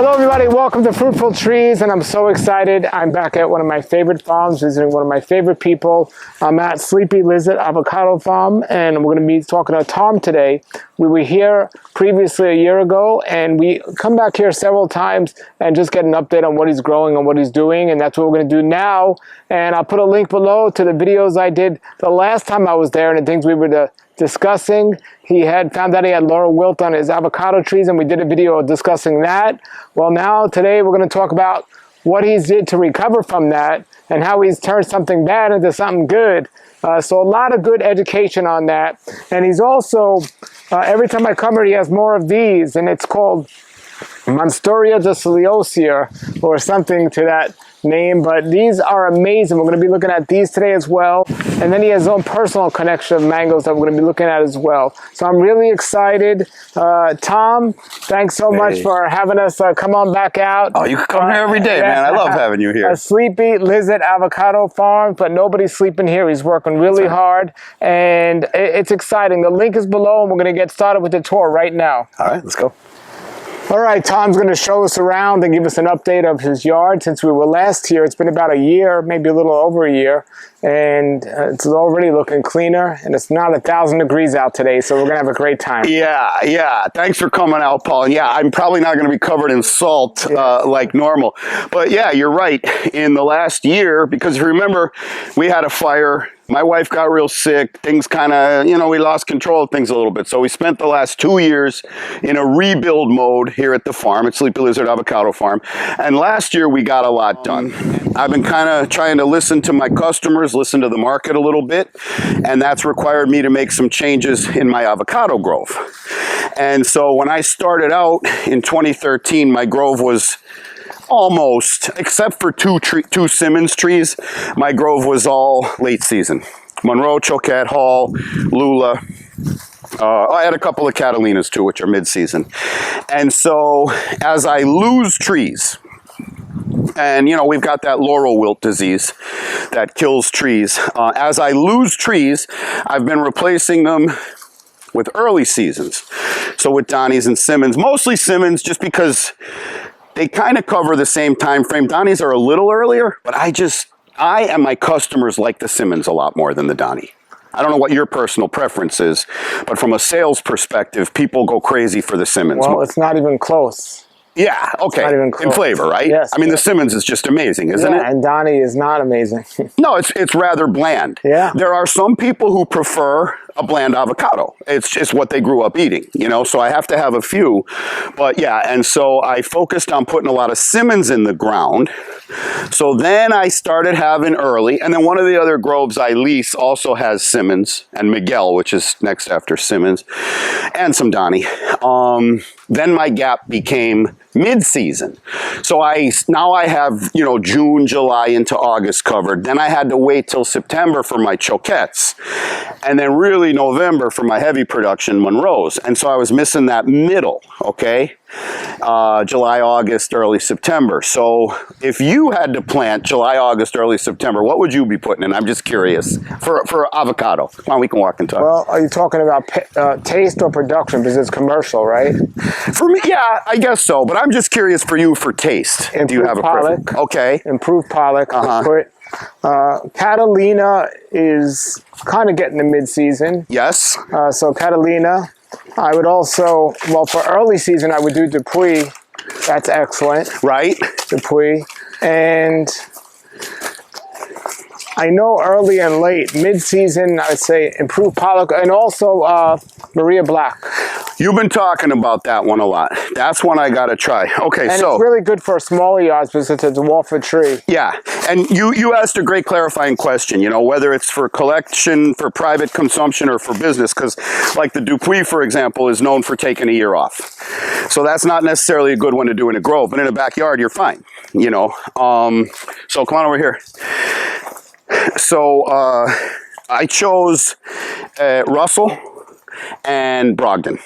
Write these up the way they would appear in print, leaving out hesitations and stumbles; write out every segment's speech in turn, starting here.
Hello everybody, welcome to Fruitful Trees, and I'm so excited. I'm back at one of my favorite farms, visiting one of my favorite people. I'm at LIzard Avocado Farm, and we're going to be talking to Tom today. We were here previously a year ago, and we come back here several times and just get an update on what he's growing and what he's doing, and that's what we're going to do now. And I'll put a link below to the videos I did the last time I was there and the things we were discussing. He had found out he had Laurel Wilt on his avocado trees, and we did a video discussing that. Well, now today we're going to talk about what he's did to recover from that and how he's turned something bad into something good. So a lot of good education on that. And he's also, every time I come here, he has more of these, and it's called Monstera Deliciosa or something to that name, but these are amazing. We're going to be looking at these today as well, and then he has his own personal connection of mangoes that we're going to be looking at as well. So I'm really excited. Tom, thanks so much for having us come on back out. Oh, you can come here every day, man. I love having you here. A sleepy LIzard Avocado Farm, but nobody's sleeping here. He's working really hard, and it's exciting. The link is below, and we're going to get started with the tour right now. All right, let's go. All right, Tom's going to show us around and give us an update of his yard. Since we were last here, it's been about a year, maybe a little over a year, and it's already looking cleaner, and it's not 1,000 degrees out today, so we're going to have a great time. Yeah. Thanks for coming out, Paul. And yeah, I'm probably not going to be covered in salt like normal. But yeah, you're right. In the last year, because if you remember, we had a fire. My wife got real sick. Things kind of, we lost control of things a little bit. So we spent the last 2 years in a rebuild mode here at the farm, at LIzard Avocado Farm. And last year we got a lot done. I've been kind of trying to listen to my customers, listen to the market a little bit, and that's required me to make some changes in my avocado grove. And so when I started out in 2013, my grove was almost, except for two Simmons trees, my grove was all late season. Monroe, Choquette, Hall, Lula. I had a couple of Catalinas too, which are mid-season. And so as I lose trees, and we've got that Laurel Wilt disease that kills trees. As I lose trees, I've been replacing them with early seasons. So with Donnies and Simmons, mostly Simmons, just because they kind of cover the same time frame. Donnies are a little earlier, but I and my customers like the Simmons a lot more than the Donnie. I don't know what your personal preference is, but from a sales perspective, people go crazy for the Simmons. Well, it's not even close. Yeah, okay. Not even close. In flavor, right? Yes. I mean, the Simmons is just amazing, isn't it? Yeah, and Donnie is not amazing. No, it's rather bland. Yeah. There are some people who prefer a bland avocado. It's just what they grew up eating, so I have to have a few. But yeah, and so I focused on putting a lot of Simmons in the ground. So then I started having early, and then one of the other groves I lease also has Simmons, and Miguel, which is next after Simmons, and some Donnie. Then my gap became mid-season. So now I have, June, July into August covered. Then I had to wait till September for my Choquettes, and then really November for my heavy production Monroes. And so I was missing that middle, okay? July, August, early September. So if you had to plant July, August, early September, what would you be putting in? I'm just curious. For avocado. Come on, we can walk and talk. Well, are you talking about taste or production? Because it's commercial, right? For me, yeah, I guess so. But I'm just curious for you for taste. Improved do you have a preference? Okay. Improved pollock. Catalina is kind of getting the mid-season. Yes. So Catalina. I would also, well, for early season, I would do Dupuy. That's excellent. Right. Dupuy. And I know early and late, mid-season, I'd say improved pollock, and also Maria Black. You've been talking about that one a lot. That's one I got to try. Okay, and so it's really good for smaller yards because it's a dwarf tree. Yeah, and you asked a great clarifying question, whether it's for collection, for private consumption, or for business, because like the Dupuy, for example, is known for taking a year off. So that's not necessarily a good one to do in a grove, but in a backyard, you're fine, So come on over here. So I chose Russell and Brogdon.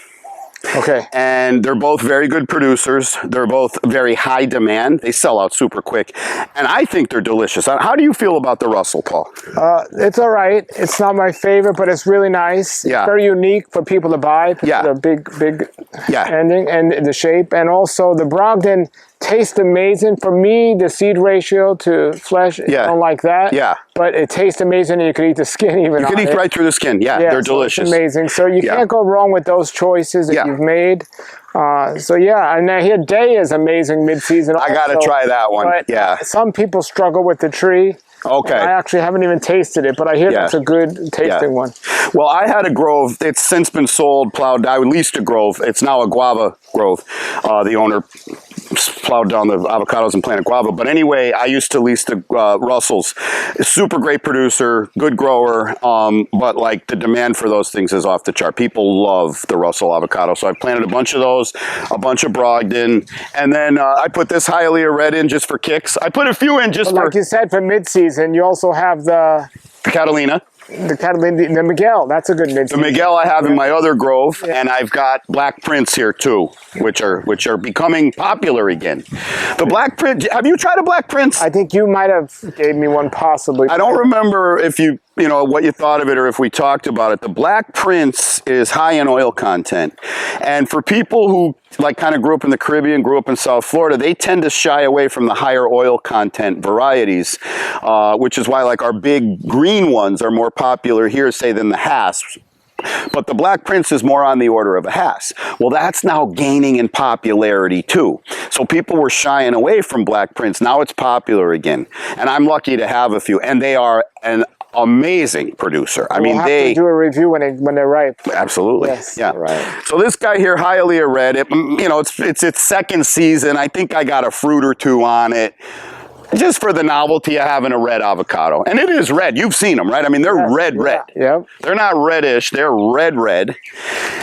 Okay. And they're both very good producers. They're both very high demand. They sell out super quick. And I think they're delicious. How do you feel about the Russell, Paul? It's all right. It's not my favorite, but it's really nice. Yeah. It's very unique for people to buy. Yeah. The big Yeah. ending and the shape. And also the Brogdon tastes amazing. For me, the seed ratio to flesh, I don't like that. Yeah. But it tastes amazing, and you can eat the skin even. You can eat right through the skin. Yeah, they're delicious. It's amazing. So you can't go wrong with those choices that you've made. So yeah, and I hear Day is amazing mid-season. I got to try that one. But some people struggle with the tree. Okay. I actually haven't even tasted it, but I hear that's a good tasting one. Well, I had a grove. It's since been sold, plowed. I leased a grove. It's now a guava grove. The owner plowed down the avocados and planted guava. But anyway, I used to lease the Russells. Super great producer, good grower, but like the demand for those things is off the chart. People love the Russell avocado. So I planted a bunch of those, a bunch of Brogdon, and then I put this Hialeah red in just for kicks. I put a few in just for... Like you said, for mid-season, you also have the Catalina. The Miguel, that's a good mid-season. The Miguel I have in my other grove, and I've got Black Prince here too, which are becoming popular again. The Black Prince, have you tried a Black Prince? I think you might have gave me one possibly. I don't remember if you know, what you thought of it or if we talked about it. The Black Prince is high in oil content. And for people who like kind of grew up in the Caribbean, grew up in South Florida, they tend to shy away from the higher oil content varieties, which is why like our big green ones are more popular here, say, than the Hass. But the Black Prince is more on the order of a Hass. Well, that's now gaining in popularity too. So people were shying away from Black Prince. Now it's popular again. And I'm lucky to have a few. And they are an amazing producer. I mean, we'll have to do a review when they're ripe. Absolutely. Yes, yeah. Right. So this guy here, Hialeah red, it's its second season. I think I got a fruit or two on it. Just for the novelty of having a red avocado. And it is red. You've seen them, right? I mean, they're red. Yep. They're not reddish. They're red.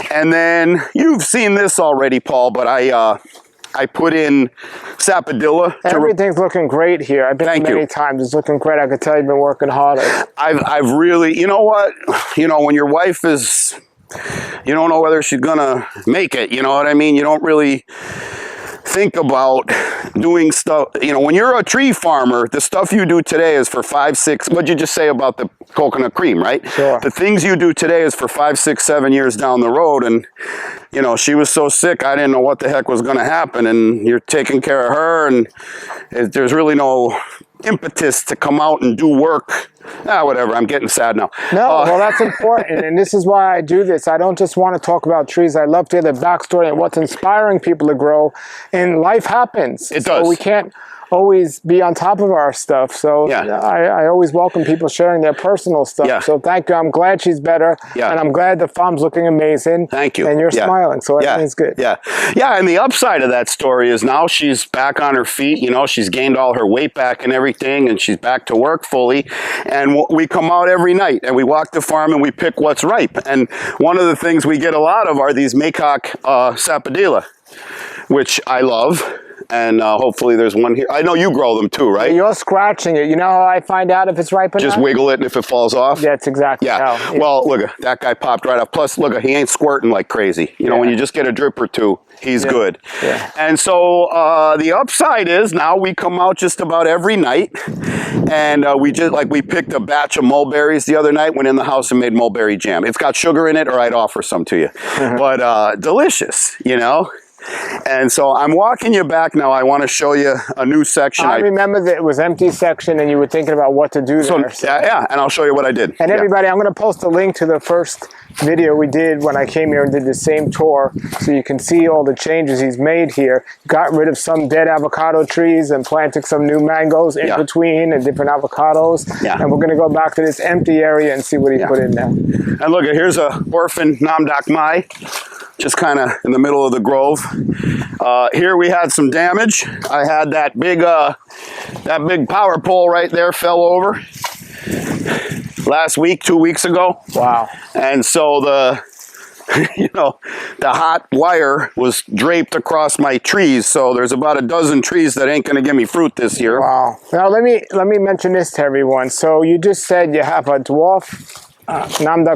And then you've seen this already, Paul, but I put in Sapodilla. Everything's looking great here. I've been many times. It's looking great. I could tell you've been working hard. I've really, you know what? You know, when your wife is, you don't know whether she's gonna make it. You know what I mean? You don't really think about doing stuff. You know, when you're a tree farmer, the stuff you do today is for 5, 6, what'd you just say about the coconut cream, right? Sure. The things you do today is for 5, 6, 7 years down the road. And, you know, she was so sick, I didn't know what the heck was going to happen. And you're taking care of her, and there's really no impetus to come out and do work. Whatever, I'm getting sad now. No, well, that's important, and this is why I do this. I don't just want to talk about trees. I love to hear the backstory and what's inspiring people to grow, and life happens. It does. So we can't always be on top of our stuff. So I always welcome people sharing their personal stuff. Yeah. So thank you. I'm glad she's better, and I'm glad the farm's looking amazing. Thank you. And you're smiling, so everything's good. Yeah, and the upside of that story is now she's back on her feet. You know, she's gained all her weight back and everything, and she's back to work fully. And we come out every night, and we walk the farm, and we pick what's ripe. And one of the things we get a lot of are these Maycock Sapodilla, which I love. And hopefully there's one here. I know you grow them too, right? You're scratching it. You know how I find out if it's ripe or not? Just wiggle it, and if it falls off? That's exactly how. Yeah. Well, look, that guy popped right off. Plus, look, he ain't squirting like crazy. You know, when you just get a drip or two, he's good. Yeah. And so the upside is now we come out just about every night. And we picked a batch of mulberries the other night, went in the house and made mulberry jam. It's got sugar in it, or I'd offer some to you. But delicious, you know? And so I'm walking you back now. I want to show you a new section. I remember that it was empty section, and you were thinking about what to do there. Yeah, and I'll show you what I did. And everybody, I'm going to post a link to the first video we did when I came here and did the same tour, so you can see all the changes he's made here. Got rid of some dead avocado trees and planted some new mangoes in between and different avocados. Yeah. And we're going to go back to this empty area and see what he put in there. And look, here's a orphan Namdak Mai, just kind of in the middle of the grove. Here we had some damage. I had that big power pole right there fell over last week, 2 weeks ago. Wow. And so the hot wire was draped across my trees. So there's about a dozen trees that ain't gonna give me fruit this year. Wow. Now let me mention this to everyone. So you just said you have a dwarf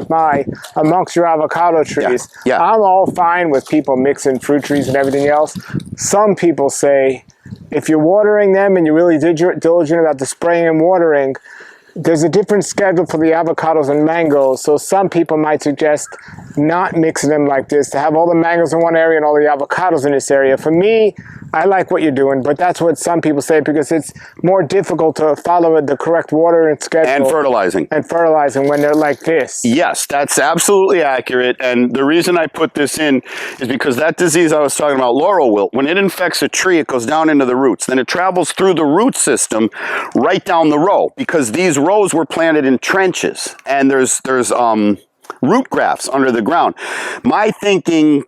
Mai amongst your avocado trees. Yeah. I'm all fine with people mixing fruit trees and everything else. Some people say if you're watering them and you're really diligent about the spraying and watering, there's a different schedule for the avocados and mangoes, so some people might suggest not mixing them like this, to have all the mangoes in one area and all the avocados in this area. For me, I like what you're doing, but that's what some people say because it's more difficult to follow the correct watering schedule. And fertilizing. And fertilizing when they're like this. Yes, that's absolutely accurate. And the reason I put this in is because that disease I was talking about, Laurel Wilt, when it infects a tree, it goes down into the roots. Then it travels through the root system right down the row, because these rows were planted in trenches and there's root grafts under the ground. My thinking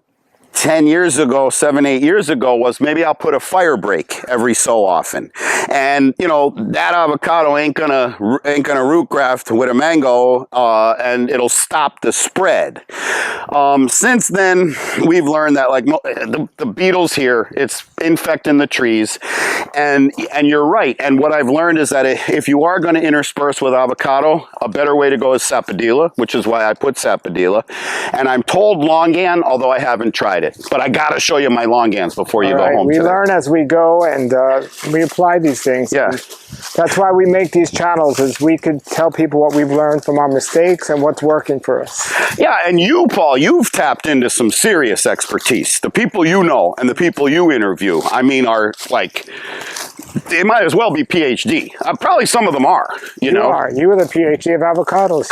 10 years ago, 7, 8 years ago was maybe I'll put a fire break every so often. And, you know, that avocado ain't gonna root graft with a mango and it'll stop the spread. Since then, we've learned that like the beetles here, it's infecting the trees. And you're right. And what I've learned is that if you are going to intersperse with avocado, a better way to go is Sapodilla, which is why I put Sapodilla. And I'm told longan, although I haven't tried it. But I got to show you my longans before you go home We today. learn as we go, and we apply these things. Yeah. And that's why we make these channels, is we could tell people what we've learned from our mistakes and what's working for us. Yeah, and you, Paul, you've tapped into some serious expertise. The people you know and the people you interview, I mean, are like, they might as well be PhD. Probably some of them are, you know. You are the PhD of avocados.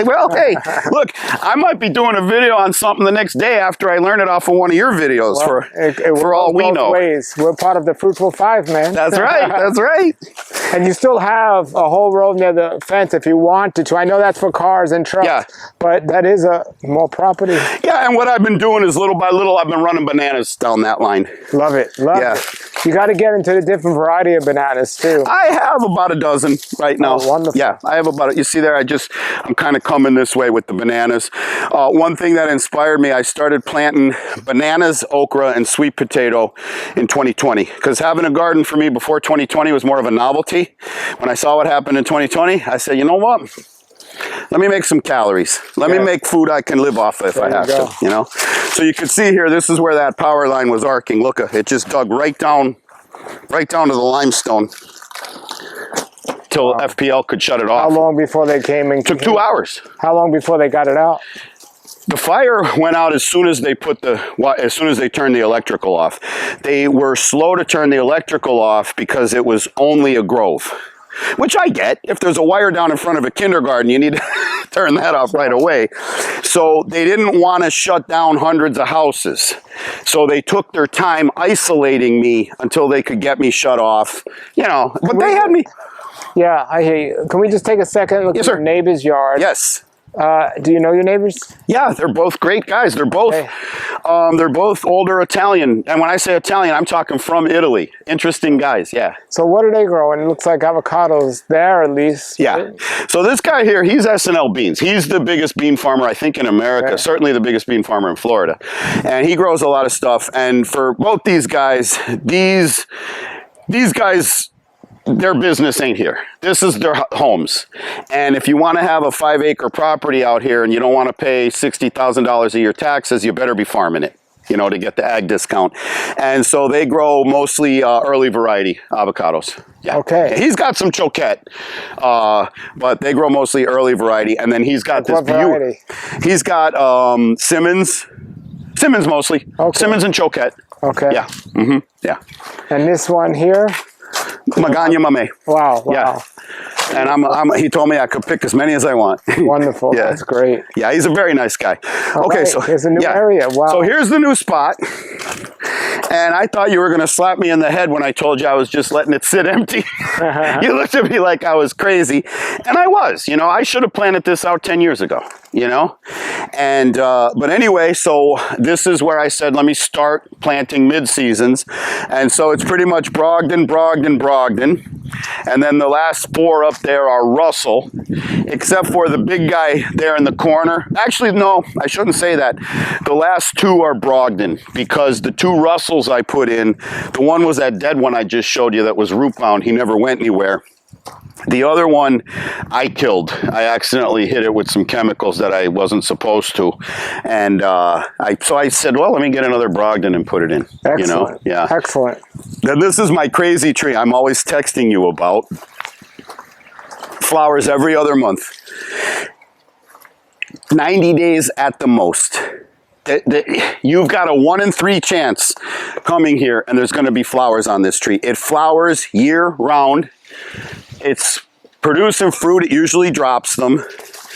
Well, hey, look, I might be doing a video on something the next day after I learn it off of one of your videos, for all we know. Ways. We're part of the Fruitful Five, man. That's right, that's right. And you still have a whole row near the fence if you wanted to. I know that's for cars and trucks, but that is more property. Yeah, and what I've been doing is little by little, I've been running bananas down that line. Love it, love it. You got to get into the different variety of bananas too. I have about a dozen right now. Oh, wonderful. Yeah, I have about, you see there, I'm kind of coming this way with the bananas. One thing that inspired me, I started planting bananas, okra, and sweet potato in 2020. Because having a garden for me before 2020 was more of a novelty. When I saw what happened in 2020, I said, you know what? Let me make some calories. Let me make food I can live off if I have to, you know? So you can see here, this is where that power line was arcing. Look, it just dug right down to the limestone till FPL could shut it off. How long before they came and took 2 hours. How long before they got it out? The fire went out as soon as they turned the electrical off. They were slow to turn the electrical off because it was only a grove. Which I get. If there's a wire down in front of a kindergarten, you need to turn that off right away. So they didn't want to shut down hundreds of houses. So they took their time isolating me until they could get me shut off. You know, but they had me. Yeah, I hear you. Can we just take a second and look at your neighbor's yard? Yes. Do you know your neighbors? Yeah, they're both great guys. They're both older Italian. And when I say Italian, I'm talking from Italy. Interesting guys, yeah. So what are they growing? It looks like avocados there, at least. Yeah. So this guy here, he's S&L beans. He's the biggest bean farmer, I think, in America. Certainly the biggest bean farmer in Florida. And he grows a lot of stuff. And for both these guys, these guys, their business ain't here. This is their homes. And if you want to have a 5-acre property out here and you don't want to pay $60,000 a year taxes, you better be farming it, you know, to get the ag discount. And so they grow mostly early variety avocados. Yeah. Okay. He's got some choquette, but they grow mostly early variety. And then he's got this variety? He's got Simmons mostly. Okay. Simmons and choquette. Okay. Yeah. Mm-hmm. Yeah. And this one here? Magana Mame. Wow. Yeah. And he told me I could pick as many as I want. Wonderful. Yeah. That's great. Yeah, he's a very nice guy. Okay, so here's a new area. Wow. So here's the new spot. And I thought you were going to slap me in the head when I told you I was just letting it sit empty. You looked at me like I was crazy. And I was. You know, I should have planted this out 10 years ago, you know. And but anyway, so this is where I said, let me start planting mid-seasons. And so it's pretty much Brogden. And then the last 4 up there are Russell, except for the big guy there in the corner. Actually, no, I shouldn't say that. The last 2 are Brogden, because the 2 Russells I put in, the one was that dead one I just showed you that was root bound. He never went anywhere. The other one I killed. I accidentally hit it with some chemicals that I wasn't supposed to. And so I said, well, let me get another Brogden and put it in. Excellent. You know? Yeah. Excellent. Then this is my crazy tree I'm always texting you about. Flowers every other month. 90 days at the most. You've got a 1 in 3 chance coming here and there's going to be flowers on this tree. It flowers year round. It's producing fruit. It usually drops them.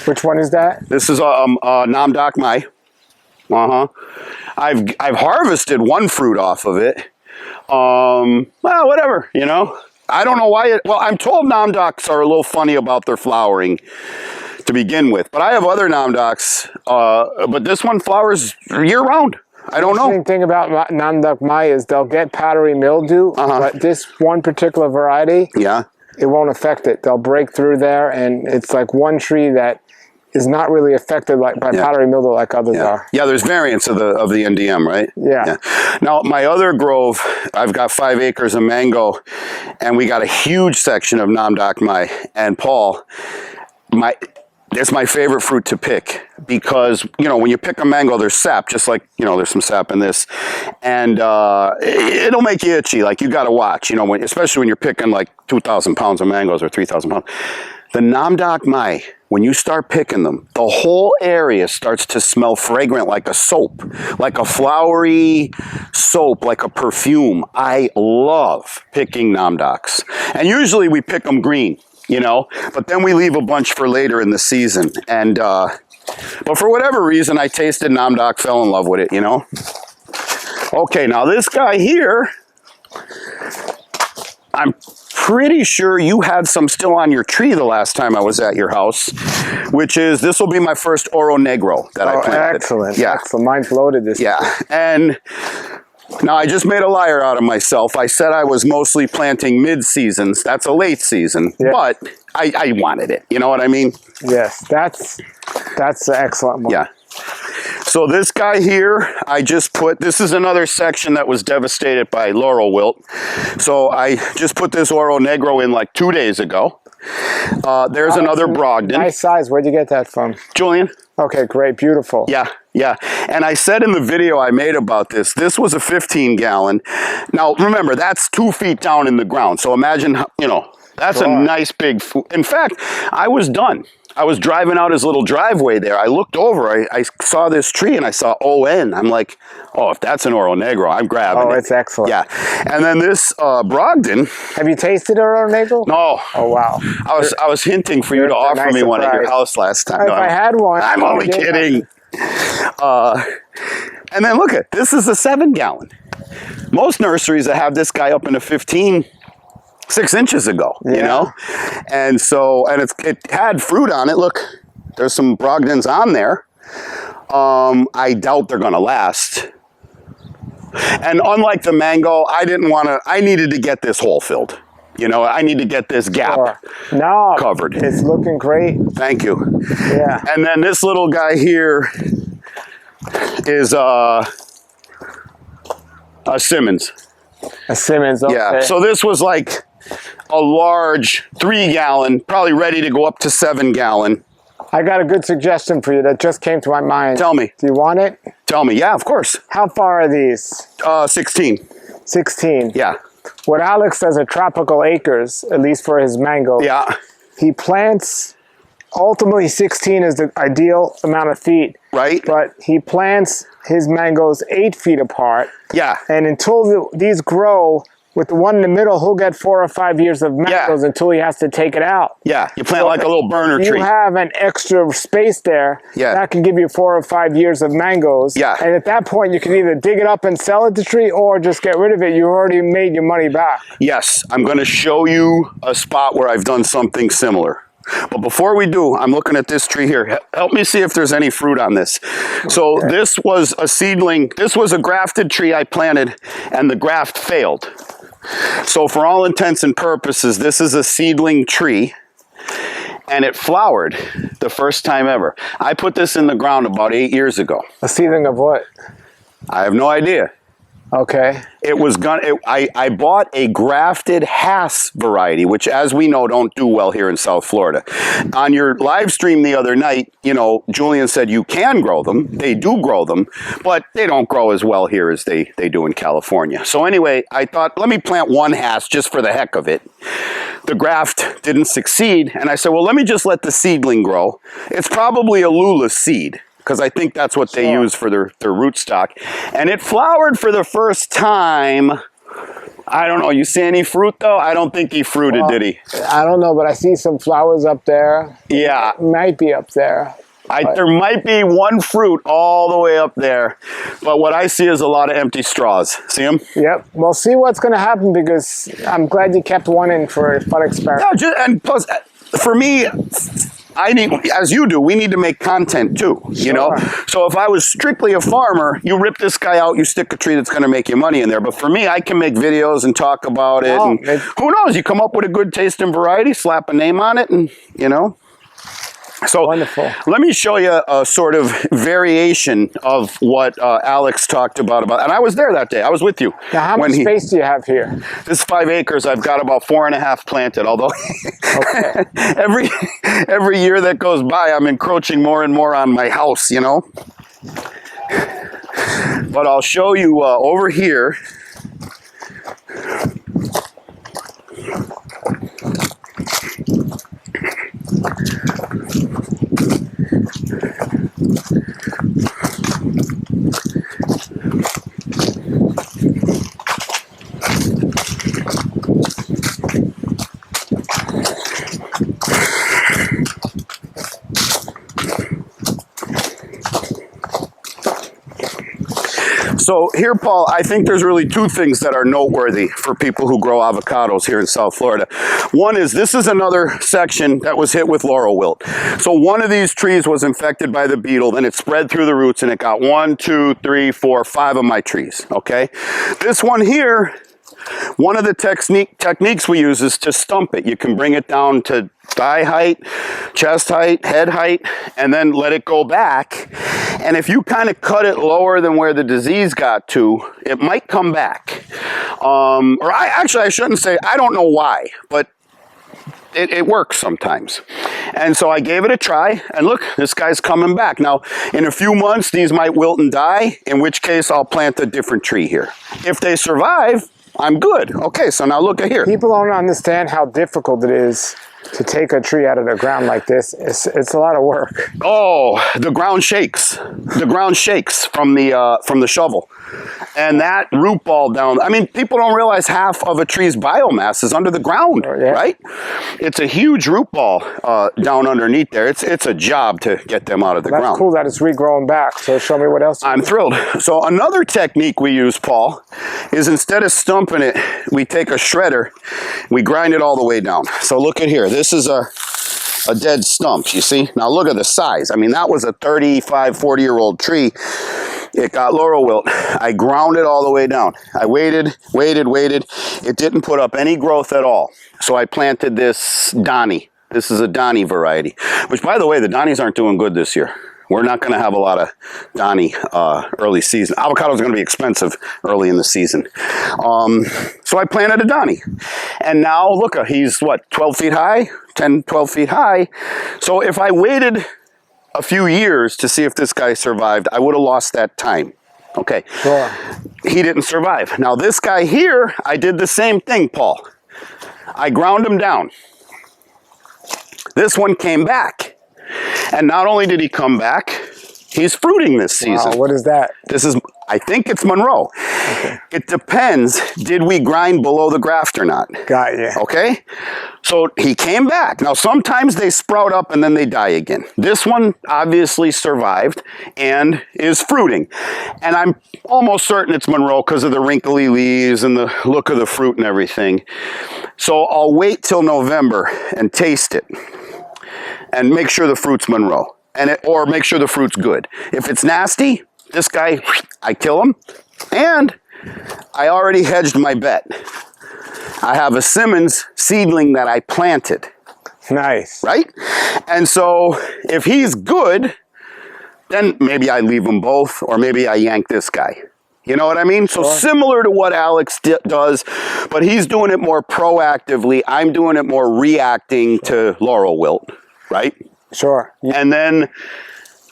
Which one is that? This is Nam Doc Mai. I've harvested one fruit off of it. Well, whatever, you know. I don't know why well, I'm told Nam Docs are a little funny about their flowering to begin with, but I have other Nam Docs, but this one flowers year round. I don't know. The thing about Nam Doc Mai is they'll get powdery mildew, but this one particular variety, it won't affect it. They'll break through there, and it's like one tree that is not really affected by powdery mildew like others are. Yeah, there's variants of the NDM, right? Yeah. Now, my other grove, I've got 5 acres of mango, and we got a huge section of Nam Doc Mai. And Paul, it's my favorite fruit to pick because, you know, when you pick a mango, there's sap, just like, you know, there's some sap in this. And it'll make you itchy. Like, you got to watch, you know, especially when you're picking like 2,000 pounds of mangoes or 3,000 pounds. The Nam Doc Mai, when you start picking them, the whole area starts to smell fragrant like a soap, like a flowery soap, like a perfume. I love picking Nam Docs. And usually we pick them green, you know, but then we leave a bunch for later in the season. And, but for whatever reason, I tasted Nam Doc, fell in love with it, you know. Okay, now this guy here, I'm pretty sure you had some still on your tree the last time I was at your house, which is, this will be my first Oro Negro that I planted. Excellent. Yeah. Excellent. Mine's loaded this year. And now I just made a liar out of myself. I said I was mostly planting mid-seasons. That's a late season, but I wanted it. You know what I mean? Yes, that's an excellent one. Yeah. So this guy here, I just put, this is another section that was devastated by Laurel Wilt. So I just put this Oro Negro in like 2 days ago. There's another Brogden. Nice size. Where'd you get that from? Julian. Okay, great. Beautiful. Yeah, yeah. And I said in the video I made about this, this was a 15-gallon. Now, remember, that's 2 feet down in the ground. So imagine, you know, that's a nice big, in fact, I was done. I was driving out his little driveway there. I looked over, I saw this tree and I saw ON. I'm like, oh, if that's an Oro Negro, I'm grabbing it. Oh, it's excellent. Yeah. And then this Brogden. Have you tasted Oro Negro? No. Oh, wow. I was hinting for you to offer me one at your house last time. If I had one. I'm only kidding. And then look this is a 7-gallon. Most nurseries that have this guy up in a 15, 6 inches ago, you know? And so, and it had fruit on it. Look, there's some Brogdens on there. I doubt they're going to last. And unlike the mango, I needed to get this hole filled. You know, I need to get this gap covered. It's looking great. Thank you. Yeah. And then this little guy here is a Simmons. A Simmons, okay. Yeah, so this was like a large 3-gallon, probably ready to go up to 7-gallon. I got a good suggestion for you that just came to my mind. Tell me. Do you want it? Tell me. Yeah, of course. How far are these? 16. 16? Yeah. What Alex does at Tropical Acres, at least for his mango, he plants, ultimately 16 is the ideal amount of feet. Right. But he plants his mangoes 8 feet apart. Yeah. And until these grow, with the one in the middle, he'll get 4 or 5 years of mangoes until he has to take it out. Yeah, you plant like a little burner tree. You have an extra space there. Yeah. That can give you 4 or 5 years of mangoes. Yeah. And at that point, you can either dig it up and sell it to tree or just get rid of it. You already made your money back. Yes, I'm going to show you a spot where I've done something similar. But before we do, I'm looking at this tree here. Help me see if there's any fruit on this. So this was a seedling. This was a grafted tree I planted, and the graft failed. So for all intents and purposes, this is a seedling tree, and it flowered the first time ever. I put this in the ground about 8 years ago. A seedling of what? I have no idea. Okay. It was I bought a grafted Hass variety, which, as we know, don't do well here in South Florida. On your live stream the other night, you know, Julian said you can grow them. They do grow them, but they don't grow as well here as they do in California. So anyway, I thought, let me plant one Hass just for the heck of it. The graft didn't succeed, and I said, well, let me just let the seedling grow. It's probably a Lula seed, because I think that's what they use for their rootstock. And it flowered for the first time. I don't know. You see any fruit, though? I don't think he fruited, did he? I don't know, but I see some flowers up there. Yeah. It might be up there. There might be one fruit all the way up there. But what I see is a lot of empty straws. See them? Yep. We'll see what's going to happen, because I'm glad you kept one in for a fun experiment. Yeah, and plus, for me, I need, as you do, we need to make content too, you know? So if I was strictly a farmer, you rip this guy out, you stick a tree that's going to make you money in there. But for me, I can make videos and talk about it. And who knows? You come up with a good taste and variety, slap a name on it, and, you know? So wonderful. Let me show you a sort of variation of what Alex talked about. And I was there that day. I was with you. Now, how much space do you have here? This is 5 acres. I've got about 4.5 planted, although every year that goes by, I'm encroaching more and more on my house, you know. But I'll show you over here. So here, Paul, I think there's really two things that are noteworthy for people who grow avocados here in South Florida. One is, this is another section that was hit with Laurel Wilt. So one of these trees was infected by the beetle, then it spread through the roots, and it got 1, 2, 3, 4, 5 of my trees, okay? This one here, one of the techniques we use is to stump it. You can bring it down to thigh height, chest height, head height, and then let it go back. And if you kind of cut it lower than where the disease got to, it might come back. I shouldn't say, I don't know why, but it works sometimes. And so I gave it a try, and look, this guy's coming back. Now, in a few months, these might wilt and die, in which case I'll plant a different tree here. If they survive, I'm good. Okay, so now look at here. People don't understand how difficult it is to take a tree out of the ground like this. It's a lot of work. Oh, the ground shakes. The ground shakes from the shovel. And that root ball down, I mean, people don't realize half of a tree's biomass is under the ground, right? It's a huge root ball down underneath there. It's a job to get them out of the ground. That's cool that it's regrowing back. So show me what else. I'm thrilled. So another technique we use, Paul, is instead of stumping it, we take a shredder, we grind it all the way down. So look at here. This is a dead stump, you see? Now look at the size. I mean, that was a 35, 40-year-old tree. It got Laurel Wilt. I ground it all the way down. I waited. It didn't put up any growth at all. So I planted this Donnie. This is a Donnie variety, which, by the way, the Donnies aren't doing good this year. We're not going to have a lot of Donnie early season. Avocados are going to be expensive early in the season. So I planted a Donnie. And now, look, he's, what, 12 feet high? 10, 12 feet high. So if I waited a few years to see if this guy survived, I would have lost that time. Okay. Sure. He didn't survive. Now, this guy here, I did the same thing, Paul. I ground him down. This one came back. And not only did he come back, he's fruiting this season. Wow, what is that? This is, I think it's Monroe. Okay. It depends, did we grind below the graft or not? Got you. Okay? So he came back. Now, sometimes they sprout up and then they die again. This one obviously survived and is fruiting. And I'm almost certain it's Monroe because of the wrinkly leaves and the look of the fruit and everything. So I'll wait till November and taste it and make sure the fruit's Monroe. Or make sure the fruit's good. If it's nasty, this guy, I kill him. And I already hedged my bet. I have a Simmons seedling that I planted. Nice. Right? And so if he's good, then maybe I leave them both, or maybe I yank this guy. You know what I mean? So similar to what Alex does, but he's doing it more proactively. I'm doing it more reacting to Laurel Wilt, right? Sure. Yeah. And then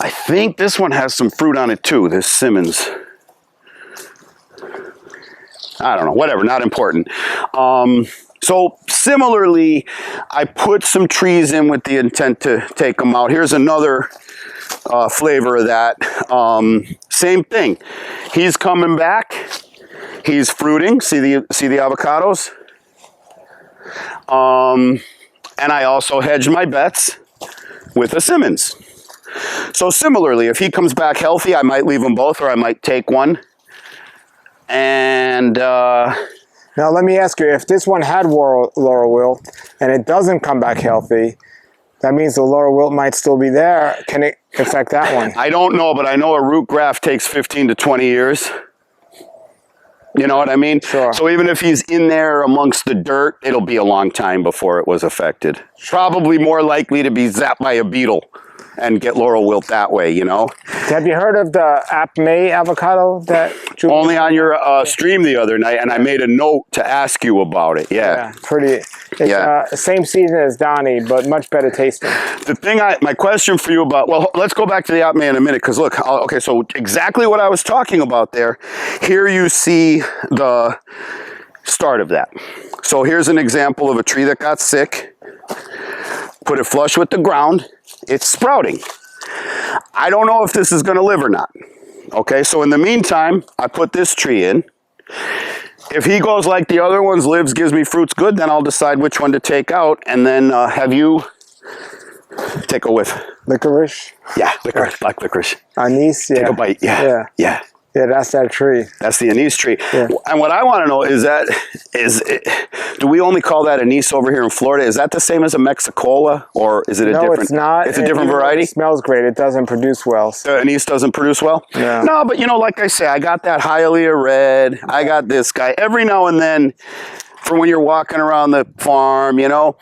I think this one has some fruit on it too, this Simmons. I don't know, whatever, not important. So similarly, I put some trees in with the intent to take them out. Here's another flavor of that. Same thing. He's coming back. He's fruiting. See the avocados? And I also hedged my bets with a Simmons. So similarly, if he comes back healthy, I might leave them both, or I might take one. And now let me ask you, if this one had Laurel Wilt and it doesn't come back healthy, that means the Laurel Wilt might still be there. Can it affect that one? I don't know, but I know a root graft takes 15 to 20 years. You know what I mean? Sure. So even if he's in there amongst the dirt, it'll be a long time before it was affected. Probably more likely to be zapped by a beetle and get Laurel Wilt that way, you know? Have you heard of the Mame avocado that Julie? Only on your stream the other night, and I made a note to ask you about it. Yeah. Pretty. It's same season as Donnie, but much better tasting. The thing my question for you about, well, let's go back to the Mame in a minute, because look, okay, so exactly what I was talking about there. Here you see the start of that. So here's an example of a tree that got sick. Put it flush with the ground. It's sprouting. I don't know if this is going to live or not. Okay, so in the meantime, I put this tree in. If he goes like the other ones, lives, gives me fruits good, then I'll decide which one to take out, and then have you take a whiff. Licorice? Yeah, licorice, black licorice. Anise, yeah. Take a bite, yeah. Yeah, that's that tree. That's the anise tree. Yeah. And what I want to know is do we only call that anise over here in Florida? Is that the same as a Mexicola, or is it a different? No, it's not. It's a different variety? It smells great. It doesn't produce well. Anise doesn't produce well? Yeah. No, but you know, like I say, I got that Hialeah red. I got this guy. Every now and then, for when you're walking around the farm, you know,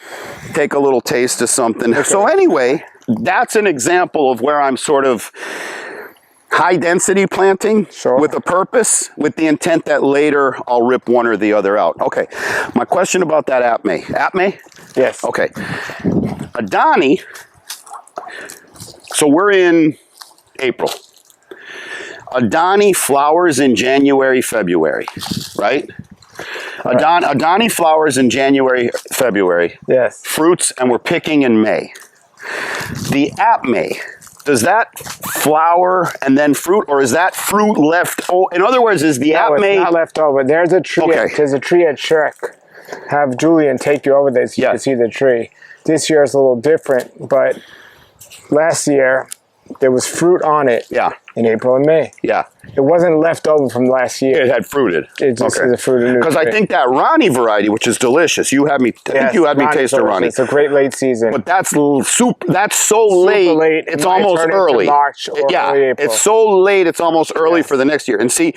take a little taste of something. Okay. So anyway, that's an example of where I'm sort of high density planting with a purpose, with the intent that later I'll rip one or the other out. Okay, my question about that Mame. Mame? Yes. Okay. Adani, so we're in April. Adani flowers in January, February, right? Adani flowers in January, February. Yes. Fruits, and we're picking in May. The Mame, does that flower and then fruit, or is that fruit left? Oh, in other words, is the Mame? It's not left over. There's a tree. Okay. There's a tree at Shrek. Have Julian take you over there so you can see the tree. This year is a little different, but last year there was fruit on it. Yeah. In April and May. Yeah. It wasn't left over from last year. It had fruited. It just is a fruited new Because I think that Ronnie variety, which is delicious, you had me. I think you had me taste a Ronnie. It's a great late season. But that's super. That's so late. It's almost early. March or early April. It's so late. It's almost early for the next year. And see,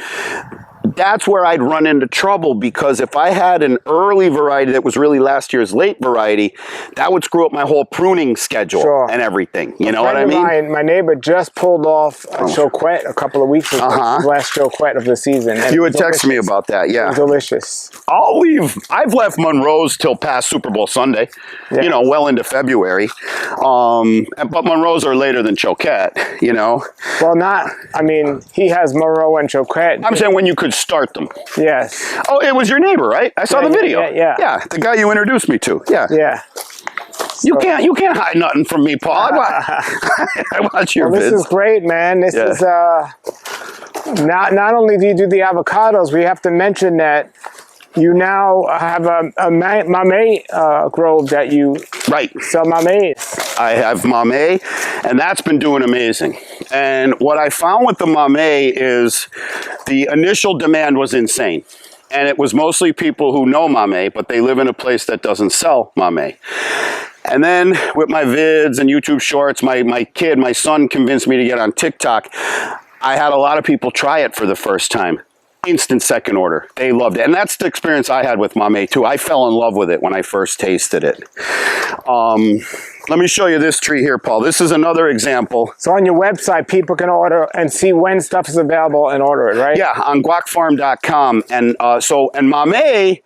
that's where I'd run into trouble, because if I had an early variety that was really last year's late variety, that would screw up my whole pruning schedule and everything. You know what I mean? My neighbor just pulled off a choquette a couple of weeks ago. Last choquette of the season. And you had texted me about that, yeah. Delicious. I've left Monroe's till past Super Bowl Sunday, you know, well into February. But Monroe's are later than choquette, you know. Well, I mean, he has Monroe and choquette. I'm saying when you could start them. Yes. Oh, it was your neighbor, right? I saw the video. Yeah, the guy you introduced me to. Yeah. Yeah. You can't hide nothing from me, Paul. I watch your vids. This is great, man. This is not only do you do the avocados, we have to mention that you now have a Mame grove that you sell Mames. I have Mame, and that's been doing amazing. And what I found with the Mame is the initial demand was insane. And it was mostly people who know Mame, but they live in a place that doesn't sell Mame. And then with my vids and YouTube shorts, my son convinced me to get on TikTok. I had a lot of people try it for the first time. instant second order. They loved it. And that's the experience I had with Mame too. I fell in love with it when I first tasted it. Let me show you this tree here, Paul. This is another example. So on your website, people can order and see when stuff is available and order it, right? Yeah, on guacfarm.com. And and Mame,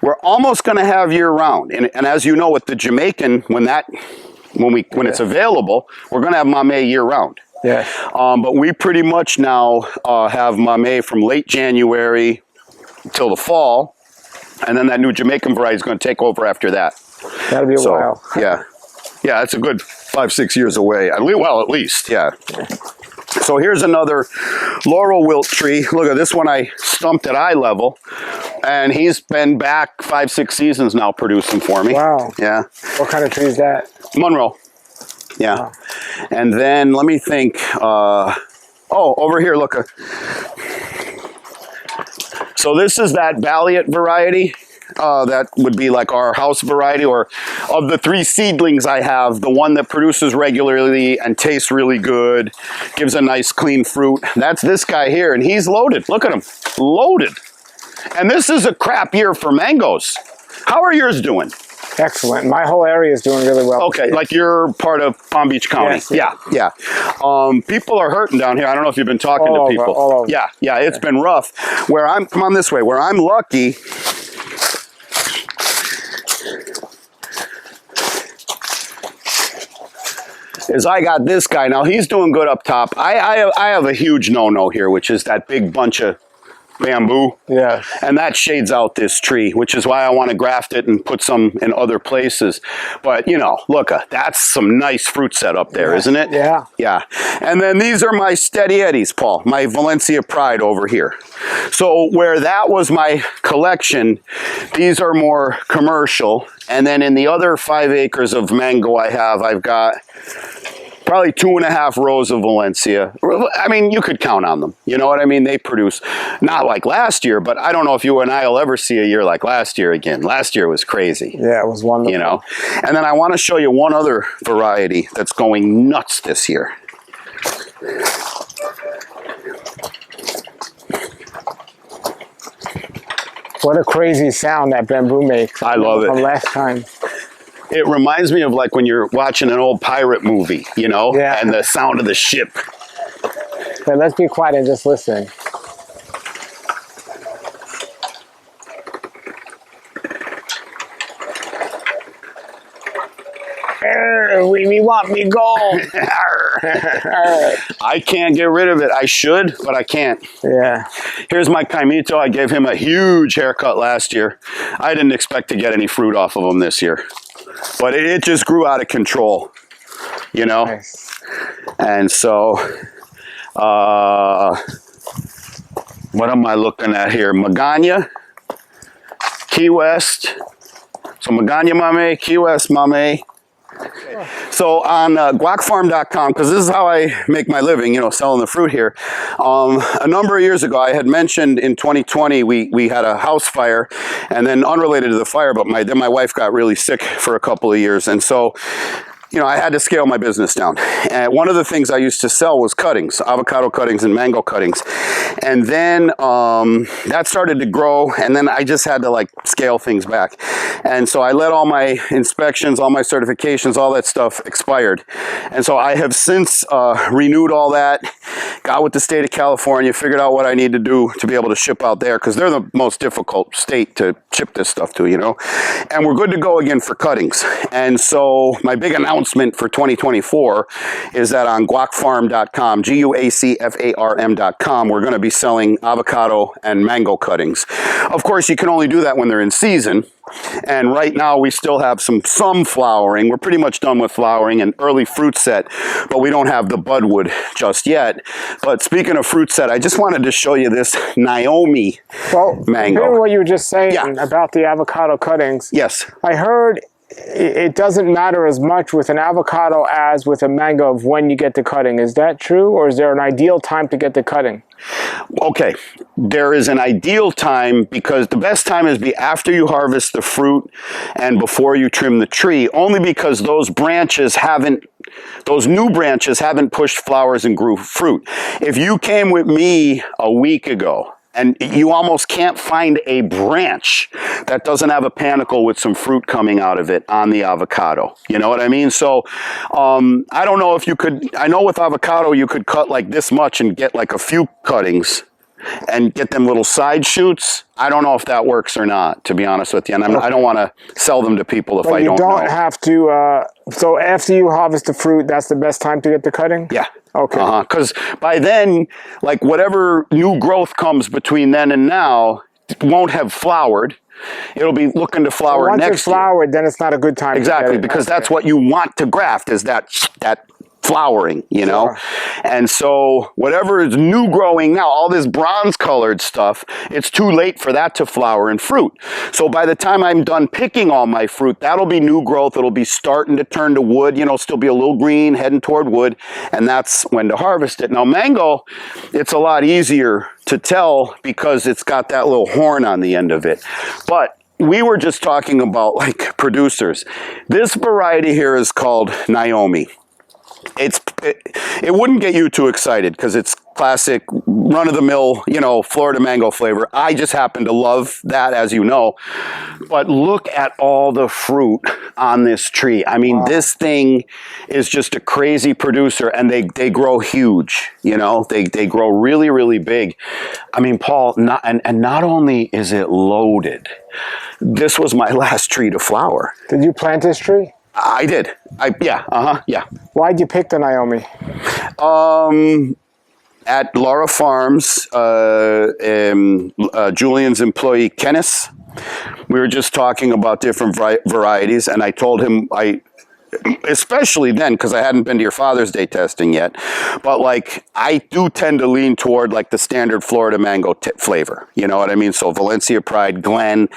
we're almost going to have year round. And as you know, with the Jamaican, when it's available, we're going to have Mame year round. Yeah. But we pretty much now have Mame from late January till the fall. And then that new Jamaican variety is going to take over after that. That'll be a while. Yeah. Yeah, it's a good 5-6 years away. At least, yeah. So here's another Laurel Wilt tree. Look at this one, I stumped at eye level. And he's been back 5-6 seasons now producing for me. Wow. Yeah. What kind of tree is that? Monroe. Yeah. Wow. And then let me think. Oh, over here, look. So this is that Valiant variety. That would be like our house variety, or of the 3 seedlings I have, the one that produces regularly and tastes really good, gives a nice clean fruit. That's this guy here, and he's loaded. Look at him, loaded. And this is a crap year for mangoes. How are yours doing? Excellent. My whole area is doing really well. Okay, like you're part of Palm Beach County. Yes, yeah. People are hurting down here. I don't know if you've been talking to people. All over. Yeah, it's been rough. Come on this way, where I'm lucky, is I got this guy. Now, he's doing good up top. I have a huge no-no here, which is that big bunch of bamboo. Yeah. And that shades out this tree, which is why I want to graft it and put some in other places. But, you know, look, that's some nice fruit set up there, isn't it? Yeah. Yeah. And then these are my Steady Eddies, Paul, my Valencia Pride over here. So where that was my collection, these are more commercial. And then in the other 5 acres of mango I've got probably 2.5 rows of Valencia. I mean, you could count on them. You know what I mean? They produce, not like last year, but I don't know if you and I will ever see a year like last year again. Last year was crazy. Yeah, it was wonderful. You know? And then I want to show you one other variety that's going nuts this year. What a crazy sound that bamboo makes. I love it. From last time. It reminds me of like when you're watching an old pirate movie, you know, and the sound of the ship. So let's be quiet and just listen. We want me gold. I can't get rid of it. I should, but I can't. Yeah. Here's my Caimito. I gave him a huge haircut last year. I didn't expect to get any fruit off of him this year. But it just grew out of control, you know? Nice. And so, what am I looking at here? Magana, Key West. So Magana Mame, Key West Mame. So on guacfarm.com, because this is how I make my living, you know, selling the fruit here. A number of years ago, I had mentioned in 2020, we had a house fire, and then unrelated to the fire, but then my wife got really sick for a couple of years. And so, you know, I had to scale my business down. And one of the things I used to sell was cuttings, avocado cuttings and mango cuttings. And then that started to grow, and then I just had to like scale things back. And so I let all my inspections, all my certifications, all that stuff expired. And so I have since renewed all that, got with the state of California, figured out what I need to do to be able to ship out there, because they're the most difficult state to ship this stuff to, you know. And we're good to go again for cuttings. And so my big announcement for 2024 is that on guacfarm.com, guacfarm.com, we're going to be selling avocado and mango cuttings. Of course, you can only do that when they're in season. And right now we still have some flowering. We're pretty much done with flowering and early fruit set, but we don't have the budwood just yet. But speaking of fruit set, I just wanted to show you this Naomi mango. Hearing what you were just saying about the avocado cuttings. Yes. I heard it doesn't matter as much with an avocado as with a mango of when you get the cutting. Is that true, or is there an ideal time to get the cutting? Okay, there is an ideal time, because the best time is after you harvest the fruit and before you trim the tree, only because those new branches haven't pushed flowers and grew fruit. If you came with me a week ago And you almost can't find a branch that doesn't have a panicle with some fruit coming out of it on the avocado. You know what I mean? So I don't know if you could, I know with avocado you could cut like this much and get like a few cuttings and get them little side shoots. I don't know if that works or not, to be honest with you. And I don't want to sell them to people if I don't know. You don't have to, so after you harvest the fruit, that's the best time to get the cutting? Yeah. Okay. Because by then, like whatever new growth comes between then and now won't have flowered. It'll be looking to flower next year. Once it's flowered, then it's not a good time exactly, to get it. Because that's what you want to graft is that flowering, you know? And so whatever is new growing now, all this bronze colored stuff, it's too late for that to flower and fruit. So by the time I'm done picking all my fruit, that'll be new growth. It'll be starting to turn to wood, you know, still be a little green, heading toward wood. And that's when to harvest it. Now mango, it's a lot easier to tell because it's got that little horn on the end of it. But we were just talking about like producers. This variety here is called Naomi. It wouldn't get you too excited because it's classic run-of-the-mill, you know, Florida mango flavor. I just happen to love that, as you know. But look at all the fruit on this tree. I mean, this thing is just a crazy producer, and they grow huge, you know. They grow really, really big. I mean, Paul, not only is it loaded, this was my last tree to flower. Did you plant this tree? I did. Yeah. Why'd you pick the Naomi? At Laurel Farms, Julian's employee, Kenneth, we were just talking about different varieties, and I told him, especially then, because I hadn't been to your Father's Day testing yet, but like I do tend to lean toward like the standard Florida mango flavor. You know what I mean? So Valencia Pride, Glen.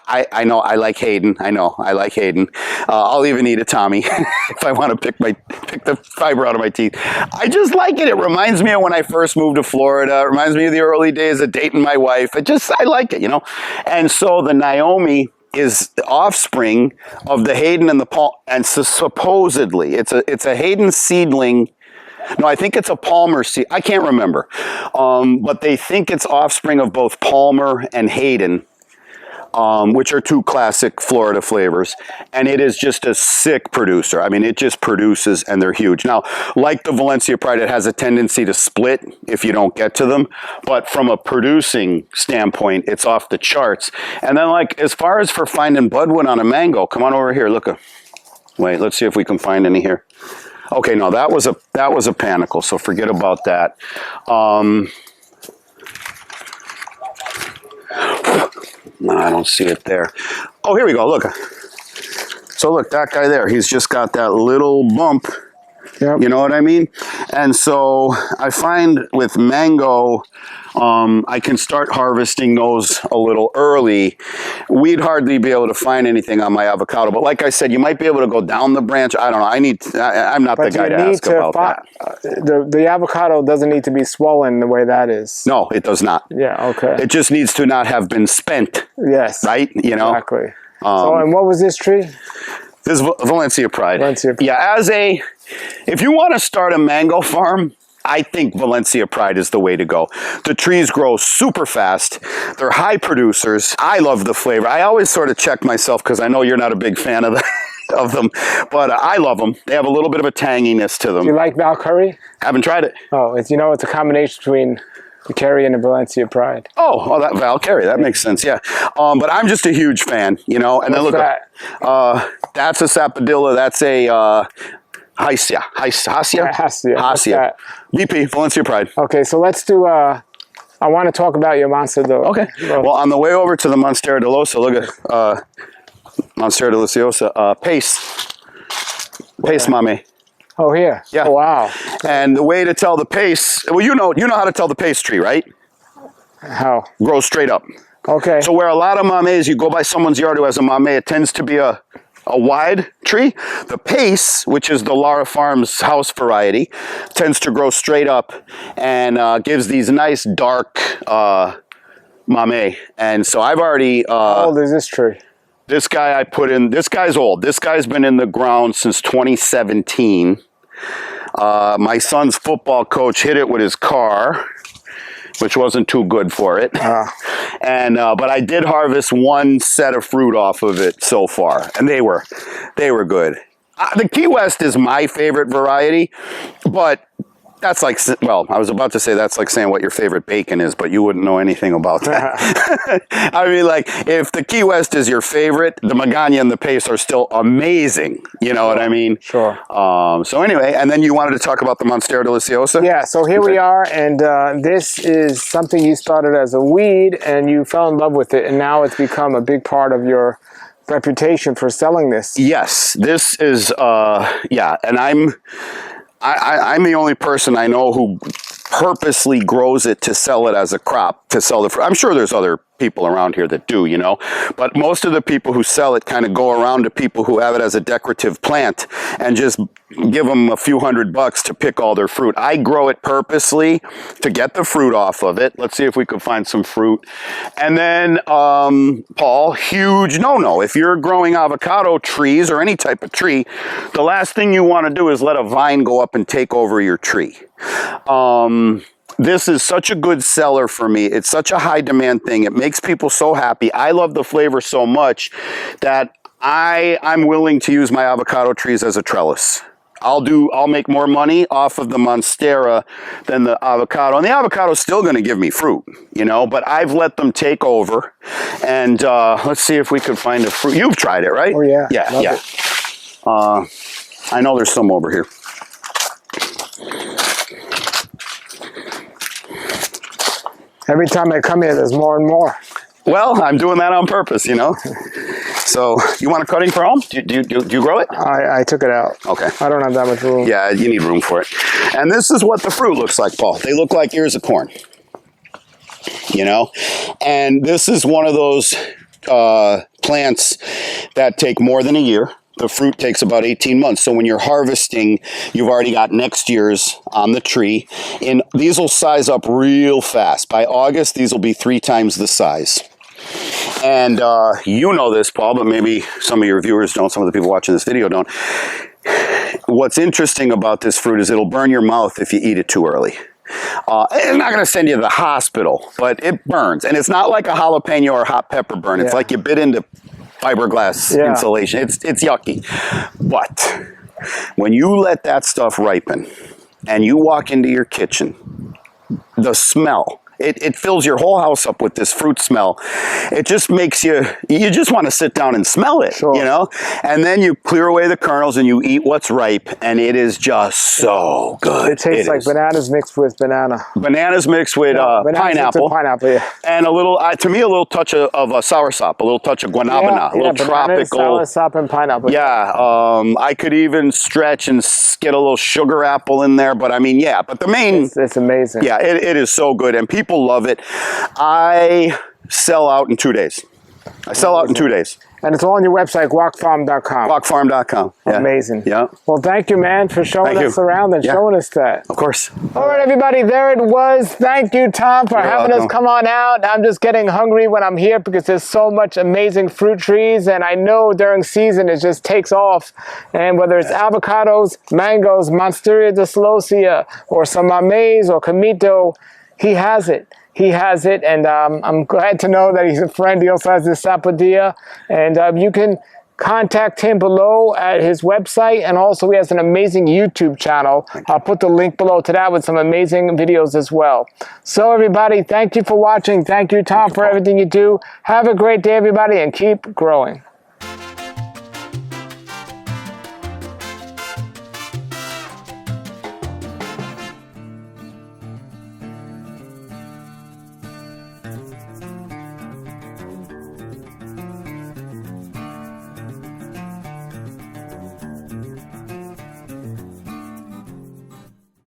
I know I like Hayden. I know I like Hayden. I'll even eat a Tommy if I want to pick the fiber out of my teeth. I just like it. It reminds me of when I first moved to Florida. It reminds me of the early days of dating my wife. I like it, you know. And so the Naomi is the offspring of the Hayden and the Palmer, and so supposedly it's a Hayden seedling. No, I think it's a Palmer seed. I can't remember, but they think it's offspring of both Palmer and Hayden, which are two classic Florida flavors, and it is just a sick producer. I mean, it just produces, and they're huge. Now, like the Valencia Pride, it has a tendency to split if you don't get to them, but from a producing standpoint, it's off the charts. And then, like, as far as for finding budwood on a mango, come on over here, look. Wait, let's see if we can find any here. Okay, no, that was a panicle, so forget about that. No, I don't see it there. Oh, here we go. Look. So look, that guy there, he's just got that little bump. Yep. You know what I mean? And so I find with mango, I can start harvesting those a little early. We'd hardly be able to find anything on my avocado. But like I said, you might be able to go down the branch. I don't know. I'm not the guy to ask about that. The avocado doesn't need to be swollen the way that is. No, it does not. Yeah, okay. It just needs to not have been spent. Yes. Right? You know? Exactly. So, and what was this tree? This is Valencia Pride. Valencia Pride. Yeah, if you want to start a mango farm, I think Valencia Pride is the way to go. The trees grow super fast. They're high producers. I love the flavor. I always sort of check myself because I know you're not a big fan of them, but I love them. They have a little bit of a tanginess to them. Do you like Val Curry? Haven't tried it. Oh, it's a combination between the Curry and the Valencia Pride. Oh, that Val Curry. That makes sense. Yeah. But I'm just a huge fan, you know. And what's then look, that's a Sapodilla. That's a Hasia. VP, Valencia Pride. Okay, so let's do, I want to talk about your Monstera. Okay. Well, on the way over to the Monstera Deliciosa, look at Monstera Deliciosa, Pace Mame. Oh, here? Yeah. Oh, wow. And the way to tell the pace, well, you know how to tell the pace tree, right? How? Grows straight up. Okay. So where a lot of mames, you go by someone's yard who has a mame, it tends to be a wide tree. The pace, which is the Laurel Farms house variety, tends to grow straight up and gives these nice dark mame. And so I've already... How old is this tree? This guy I put in, this guy's old. This guy's been in the ground since 2017. My son's football coach hit it with his car. which wasn't too good for it. And but I did harvest one set of fruit off of it so far, and they were good. The Key West is my favorite variety, but that's like, well, I was about to say that's like saying what your favorite bacon is, but you wouldn't know anything about that. I mean, like, if the Key West is your favorite, the Magana and the Pace are still amazing. You know what I mean? Sure. So anyway, and then you wanted to talk about the Monstera Deliciosa? Yeah, so here we are, and this is something you started as a weed, and you fell in love with it, and now it's become a big part of your reputation for selling this. Yes, this is, yeah, and I'm the only person I know who purposely grows it to sell it as a crop, to sell the fruit. I'm sure there's other people around here that do, you know, but most of the people who sell it kind of go around to people who have it as a decorative plant and just give them a few $100 to pick all their fruit. I grow it purposely to get the fruit off of it. Let's see if we could find some fruit. And then, Paul, huge no-no. If you're growing avocado trees or any type of tree, the last thing you want to do is let a vine go up and take over your tree. This is such a good seller for me. It's such a high demand thing. It makes people so happy. I love the flavor so much that I'm willing to use my avocado trees as a trellis. I'll make more money off of the Monstera than the avocado. And the avocado is still going to give me fruit, you know, but I've let them take over. And let's see if we can find a fruit. You've tried it, right? Oh, yeah. Yeah, Love yeah. It. I know there's some over here. Every time I come here, there's more and more. Well, I'm doing that on purpose, you know. So, you want a cutting for home? Do you grow it? I took it out. Okay. I don't have that much room. Yeah, you need room for it. And this is what the fruit looks like, Paul. They look like ears of corn. You know? And this is one of those plants that take more than a year. The fruit takes about 18 months. So when you're harvesting, you've already got next year's on the tree. And these will size up real fast. By August, these will be 3 times the size. And you know this, Paul, but maybe some of your viewers don't, some of the people watching this video don't. What's interesting about this fruit is it'll burn your mouth if you eat it too early. It's not going to send you to the hospital, but it burns. And it's not like a jalapeno or hot pepper burn. It's like you bit into fiberglass insulation. It's yucky. But when you let that stuff ripen and you walk into your kitchen, the smell, it fills your whole house up with this fruit smell. It just makes you just want to sit down and smell it, you know? And then you clear away the kernels and you eat what's ripe, and it is just so good. It tastes like bananas mixed with banana. Bananas mixed with pineapple. Pineapple, And a little, to me, a little touch of soursop, a little touch of guanabana, a little tropical. Soursop and pineapple. Yeah, I could even stretch and get a little sugar apple in there, but I mean, yeah, but the main... It's amazing. Yeah, it is so good, and people love it. I sell out in 2 days. I sell out in 2 days. And it's all on your website, guacfarm.com. Guacfarm.com. Yeah. Amazing. Yeah. Well, thank you, man, for showing us around and showing us that. Of course. All right, everybody, there it was. Thank you, Tom, for having us come on out. I'm just getting hungry when I'm here because there's so much amazing fruit trees, and I know during season it just takes off. And whether it's avocados, mangoes, Monstera Deliciosa, or some Mames or Camito, he has it. He has it, and I'm glad to know that he's a friend. He also has this Sapodilla, and you can contact him below at his website, and also he has an amazing YouTube channel. I'll put the link below to that with some amazing videos as well. So everybody, thank you for watching. Thank you, Tom, for everything you do. Have a great day, everybody, and keep growing.